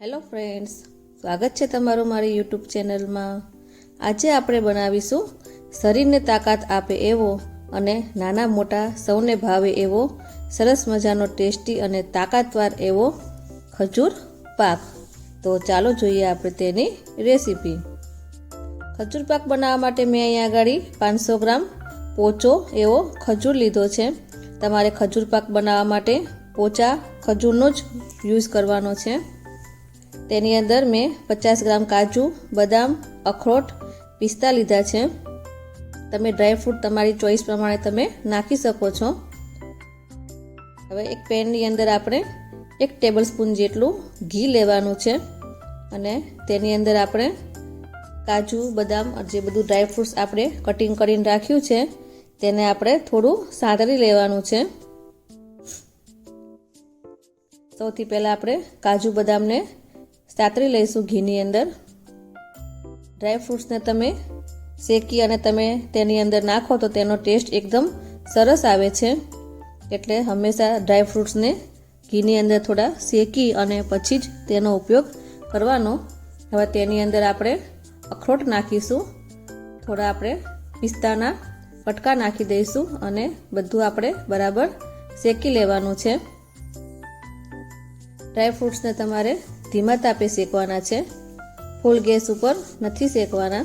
Hello friends, સ્વાગત છે તમારું મારી યુટ્યુબ ચેનલમાં। આજે આપણે બનાવીશું શરીરને તાકાત આપે એવો અને નાના મોટા સૌને ભાવે એવો સરસ મજાનો ટેસ્ટી અને તાકાતવાર એવો ખજૂર પાક। તો ચાલો જોઈએ આપણે તેની રેસીપી। ખજૂર પાક બનાવવા માટે મેં અહીંયા આગળ 500 ગ્રામ પોચો એવો ખજૂર લીધો છે। તમારે ખજૂર પાક બનાવવા માટે પોચા ખજૂરનો જ યુઝ કરવાનો છે। તેની અંદર મેં 50 ગ્રામ કાજુ, બદામ, અખરોટ, પિસ્તા લીધા છે। તમે ડ્રાયફ્રૂટ તમારી ચોઈસ પ્રમાણે તમે નાખી શકો છો। હવે એક પેનની અંદર આપણે 1 ટેબલ સ્પૂન જેટલું ઘી લેવાનું છે અને તેની અંદર આપણે કાજુ, બદામ જે બધું ડ્રાયફ્રૂટ્સ આપણે કટિંગ કરીને રાખ્યું છે તેને આપણે થોડું સાતળી લેવાનું છે। સૌથી પહેલાં આપણે કાજુ બદામને સાતળી લઈશું ઘીની અંદર। ડ્રાયફ્રૂટ્સને તમે શેકી અને તમે તેની અંદર નાખો તો તેનો ટેસ્ટ એકદમ સરસ આવે છે, એટલે હંમેશા ડ્રાયફ્રૂટ્સને ઘીની અંદર થોડા શેકી અને પછી જ તેનો ઉપયોગ કરવાનો। હવે તેની અંદર આપણે અખરોટ નાખીશું, થોડા આપણે પિસ્તાના કટકા નાખી દઈશું અને બધું આપણે બરાબર શેકી લેવાનું છે। ડ્રાયફ્રૂટ્સને તમારે ધીમા તાપે શેકવાના છે, ફૂલ ગેસ ઉપર નથી શેકવાના।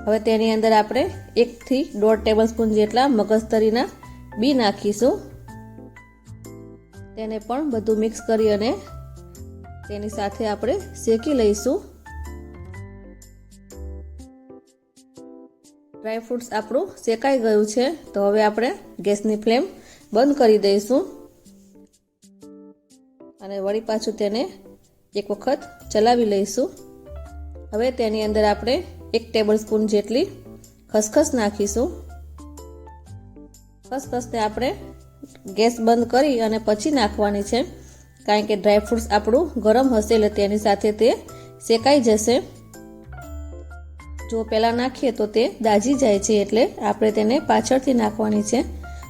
હવે તેની અંદર આપણે 1 થી 1.5 ટેબલ સ્પૂન જેટલા મગજતરીના બી નાખીશું। તેને પણ બધું મિક્સ કરી અને તેની સાથે આપણે શેકી લઈશું। ડ્રાયફ્રૂટ્સ આપણું શેકાઈ ગયું છે, તો હવે આપણે ગેસની ફ્લેમ બંધ કરી દઈશું અને વળી પાછું તેને એક વખત ચલાવી લઈશું। હવે તેની અંદર આપણે 1 ટેબલ સ્પૂન જેટલી ખસખસ નાખીશું। ખસખસને આપણે ગેસ બંધ કરી અને પછી નાખવાની છે, કારણ કે ડ્રાયફ્રૂટ્સ આપણું ગરમ હશે એટલે તેની સાથે તે શેકાઈ જશે। જો પહેલાં નાખીએ તો તે દાજી જાય છે, એટલે આપણે તેને પાછળથી નાખવાની છે।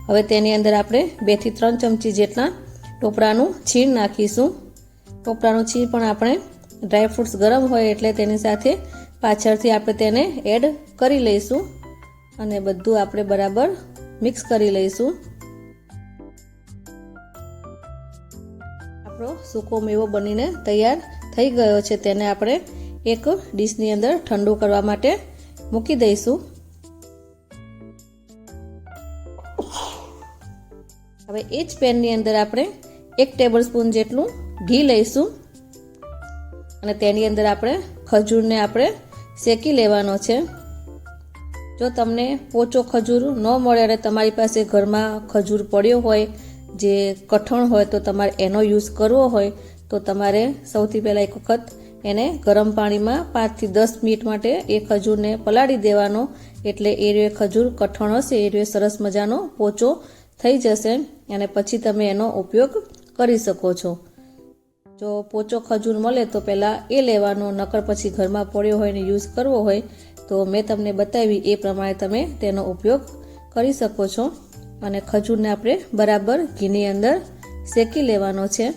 હવે તેની અંદર આપણે 2 થી 3 ચમચી જેટલા ટોપરાનું છીણ નાખીશું। ટોપરાનું છીણ પણ આપણે ડ્રાયફ્રૂટ્સ ગરમ હોય એટલે તેની સાથે પાછળથી આપણે તેને એડ કરી લઈશું અને બધું આપણે બરાબર મિક્સ કરી લઈશું। આપણો સૂકો મેવો બનીને તૈયાર થઈ ગયો છે, તેને આપણે એક ડીશની અંદર ઠંડુ કરવા માટે મૂકી દઈશું। હવે એ જ પેનની અંદર આપણે 1 ટેબલ સ્પૂન જેટલું ઘી લઈશું અને તેની અંદર આપણે ખજૂરને આપણે શેકી લેવાનો છે। જો તમને પોચો ખજૂર ન મળે અને તમારી પાસે ઘરમાં ખજૂર પડ્યો હોય જે કઠણ હોય તો તમારે એનો યુઝ કરવો હોય તો તમારે સૌથી પહેલાં એક વખત એને ગરમ પાણીમાં 5 થી 10 મિનિટ માટે એ ખજૂરને પલાળી દેવાનો, એટલે એ ખજૂર કઠણ હશે એ સરસ મજાનો પોચો થઈ જશે અને પછી તમે એનો ઉપયોગ કરી શકો છો। જો પોચો ખજૂર મળે તો પહેલાં એ લેવાનો, નકર પછી ઘરમાં પડ્યો હોય ને યુઝ કરવો હોય તો મેં તમને બતાવી એ પ્રમાણે તમે તેનો ઉપયોગ કરી શકો છો। અને ખજૂરને આપણે બરાબર ઘીની અંદર શેકી લેવાનો છે।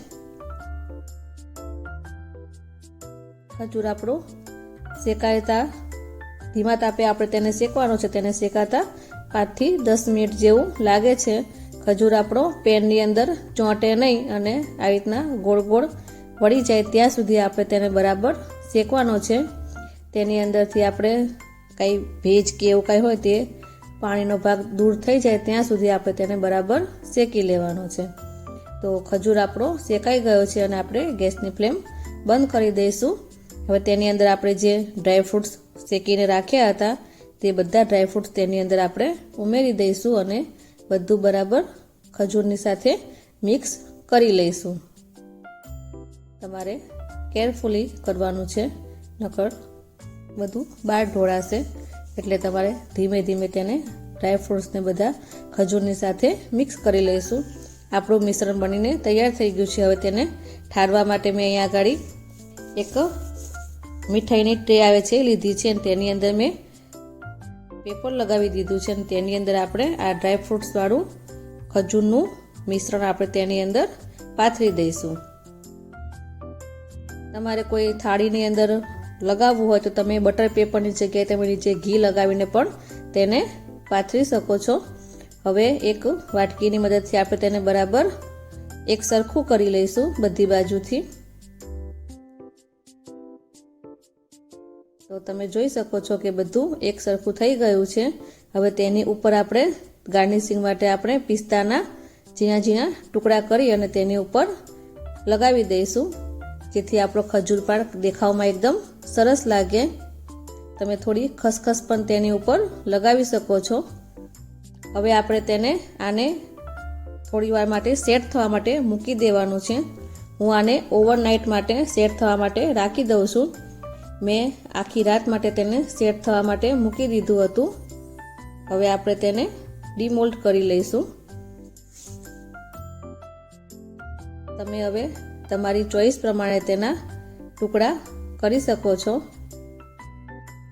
ખજૂર આપણું શેકાતા ધીમા તાપે આપણે તેને શેકવાનો છે, તેને શેકાતા 5 થી 10 મિનિટ જેવું લાગે છે। ખજૂર આપણો પેનની અંદર ચોંટે નહીં અને આવી રીતના ગોળ ગોળ વળી જાય ત્યાં સુધી આપણે તેને બરાબર શેકવાનો છે। તેની અંદરથી આપણે કંઈ ભેજ કે એવું કંઈ હોય તે પાણીનો ભાગ દૂર થઈ જાય ત્યાં સુધી આપણે તેને બરાબર શેકી લેવાનો છે। તો ખજૂર આપણો શેકાઈ ગયો છે અને આપણે ગેસની ફ્લેમ બંધ કરી દઈશું। હવે તેની અંદર આપણે જે ડ્રાયફ્રૂટ્સ શેકીને રાખ્યા હતા તે બધા ડ્રાયફ્રૂટ્સ તેની અંદર આપણે ઉમેરી દઈશું અને બધું બરાબર ખજૂરની સાથે મિક્સ કરી લઈશું। તમારે કેરફુલી કરવાનું છે, નકર બધું બહાર ઢોળાશે, એટલે તમારે ધીમે ધીમે તેને ડ્રાયફ્રૂટ્સને બધા ખજૂરની સાથે મિક્સ કરી લઈશું। આપણું મિશ્રણ બનીને તૈયાર થઈ ગયું છે। હવે તેને ઠારવા માટે મેં અહીંયા આગળ એક મીઠાઈની ટ્રે આવે છે લીધી છે અને તેની અંદર મેં પેપર લગાવી દીધું છે અને તેની અંદર આપણે આ ડ્રાયફ્રૂટ્સવાળું ખજૂરનું મિશ્રણ આપણે તેની અંદર પાથરી દઈશું। તમારે કોઈ થાળીની અંદર લગાવવું હોય તો તમે બટર પેપરની જગ્યાએ તમે નીચે ઘી લગાવીને પણ તેને પાથરી શકો છો. હવે એક વાટકીની મદદથી આપણે તેને બરાબર એક સરખું કરી લઈશું બધી બાજુથી. તો તમે જોઈ શકો છો કે બધું એક સરખું થઈ ગયું છે. હવે તેની ઉપર આપણે ગાર્નિશિંગ માટે આપણે પિસ્તાના ઝીણા ઝીણા ટુકડા કરી અને તેની ઉપર લગાવી દઈશું, જેથી આપણો ખજૂર પાક દેખાવમાં એકદમ સરસ લાગે. તમે થોડી ખસખસ પણ તેની ઉપર લગાવી શકો છો. હવે આપણે આને થોડી વાર માટે સેટ થવા માટે મૂકી દેવાનું છે. હું આને ઓવરનાઇટ માટે સેટ થવા માટે રાખી દઉં છું. મેં આખી રાત માટે તેને સેટ થવા માટે મૂકી દીધું હતું. હવે આપણે તેને ડીમોલ્ડ કરી લઈશું. તમે હવે તમારી ચોઈસ પ્રમાણે તેના ટુકડા કરી શકો છો.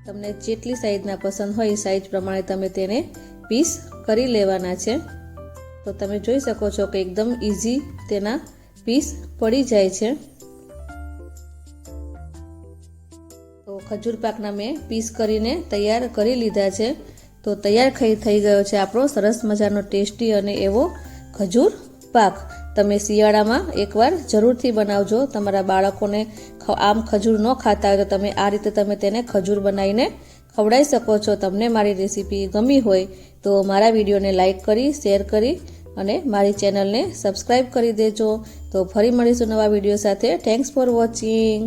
તમને જેટલી સાઈઝના પસંદ હોય એ સાઈઝ પ્રમાણે તમે તેને પીસ કરી લેવાના છે. તો તમે જોઈ શકો છો કે એકદમ ઇઝી તેના પીસ પડી જાય છે. તો ખજૂર પાકના મેં પીસ કરીને તૈયાર કરી લીધા છે. તો તૈયાર થઈ ગયો છે આપણો સરસ મજાનો ટેસ્ટી અને એવો ખજૂર પાક. તમે શિયાળામાં એકવાર જરૂરથી બનાવજો. તમારા બાળકોને આમ ખજૂર ન ખાતા હોય તો તમે આ રીતે તમે તેને ખજૂર બનાવીને ખવડાવી શકો છો. તમને મારી રેસીપી ગમી હોય તો મારા વિડીયોને લાઈક કરી, શેર કરી અને મારી ચેનલને સબસ્ક્રાઈબ કરી દેજો. તો ફરી મળીશું નવા વિડીયો સાથે. Thanks for watching.